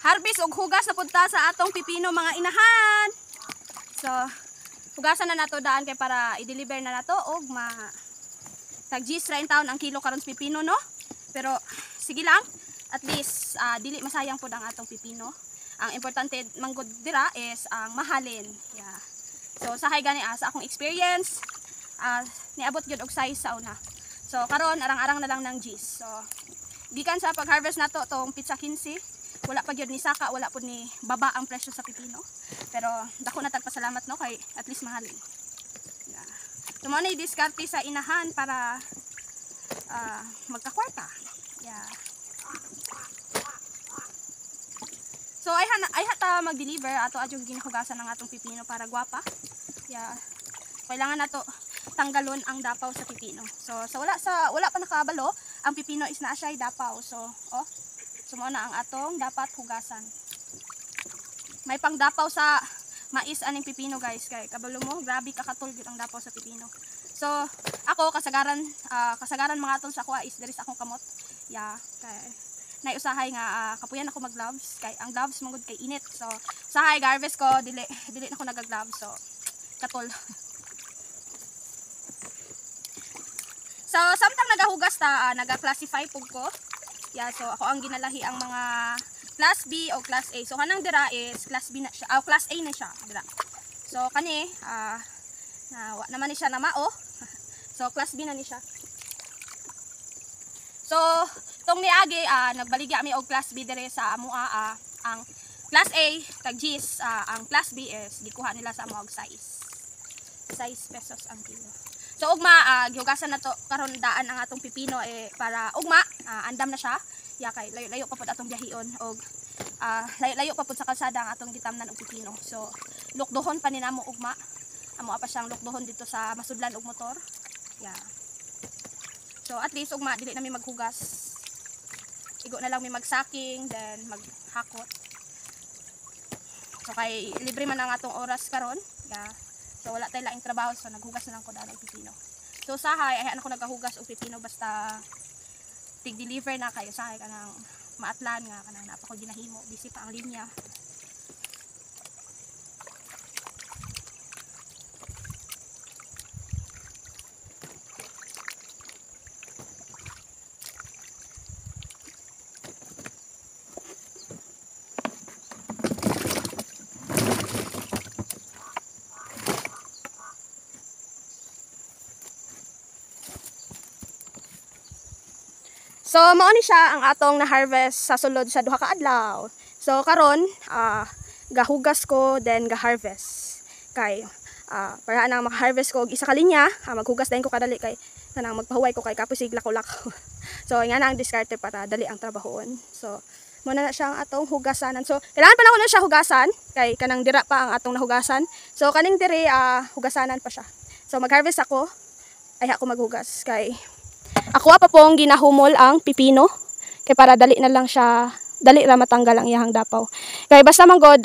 harvest og hugas na punta sa atong pipino mga inahan. So, hugasan na nato daan kay para i-deliver na nato og tag 30 taon ang kilo karon sa pipino, no? Pero sige lang, at least dili masayang pod ang atong pipino. Ang importante manggod dira is ang mahalin. Yeah. So sahay gani sa akong experience, niabot gyud og size sa una. So karon arang-arang na lang ng G's. So gikan sa pag-harvest nato tong pizza 15, wala pa gyud ni saka, wala pud ni baba ang presyo sa pipino. Pero dako na tagpasalamat, no, kay at least mahalin. Yeah. So mo na i-diskarte sa inahan para magkakwarta. Yeah. So ay hata mag-deliver ato adjong ginahugasan ng atong pipino para gwapa. Yeah. Kailangan nato tanggalon ang dapaw sa pipino. So wala pa nakabalo, ang pipino is naa siya dapaw. So sumo na ang atong dapat hugasan. May pang dapaw sa mais aning pipino, guys, kay kabalo mo grabe kakatol gyud ang dapaw sa pipino. So ako kasagaran mga atol sa kuha is diri sa akong kamot. Yeah, kay naiusahay nga kapuyan ako mag-gloves kay ang gloves mangud kay init. So sahay harvest ko dili na ako nag-gloves, so katol. So samtang nagahugas ta naga-classify pug ko. Yeah, so ako ang ginalahi ang mga class B o class A. So kanang dira is class B na siya, class A na siya dira. So kani wa naman ni siya na mao. So class B na ni siya. So tong niagi nagbaligya mi og class B dire sa amoa. Ang class A tag G's, ang class B is gikuha nila sa amo og size 6 pesos ang kilo. So ugma gihugasan na to karon daan ang atong pipino para ugma andam na siya. Ya kay layo-layo pa pud atong biyahion og layo-layo pa pud sa kalsada ang atong gitamnan og pipino. So lukdohon pa ni namo ugma. Amo pa siyang lukdohon dito sa masudlan og motor. Ya. So at least ugma dili na mi maghugas. Igo na lang mi magsaking then maghakot. So kay libre man ang atong oras karon. Ya. So wala tay laing trabaho, so naghugas na lang ko daan og pipino. So sahay ay ako nagahugas og pipino basta tig-deliver na kayo sahay kanang maatlan nga kanang napako ginahimo busy pa ang linya. So mao ni siya ang atong na-harvest sa sulod sa duha ka adlaw. So karon gahugas ko then ga-harvest. Kay para nang maka-harvest ko og isa ka linya, maghugas dayon ko kadali kay kanang magpahuway ko kay kapoy lako-lako. So nga na ang diskarte para dali ang trabahon. So mo na siya ang atong hugasanan. So kailangan pa na ko na siya hugasan kay kanang dira pa ang atong nahugasan. So kaning diri hugasanan pa siya. So mag-harvest ako ay ako maghugas kay ako pa pong ginahumol ang pipino kay para dali na lang siya, dali ra matanggal ang iyang dapaw. Kay basta man god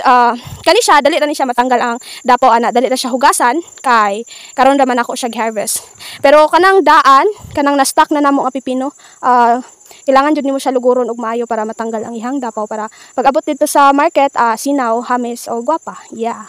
kani siya dali ra ni siya matanggal ang dapaw ana, dali ra siya hugasan kay karon ra man ako siya harvest. Pero kanang daan, kanang na-stock na namo ang pipino, kailangan jud nimo siya luguron og maayo para matanggal ang iyang dapaw para pag abot dito sa market sinaw, hamis o gwapa. Yeah.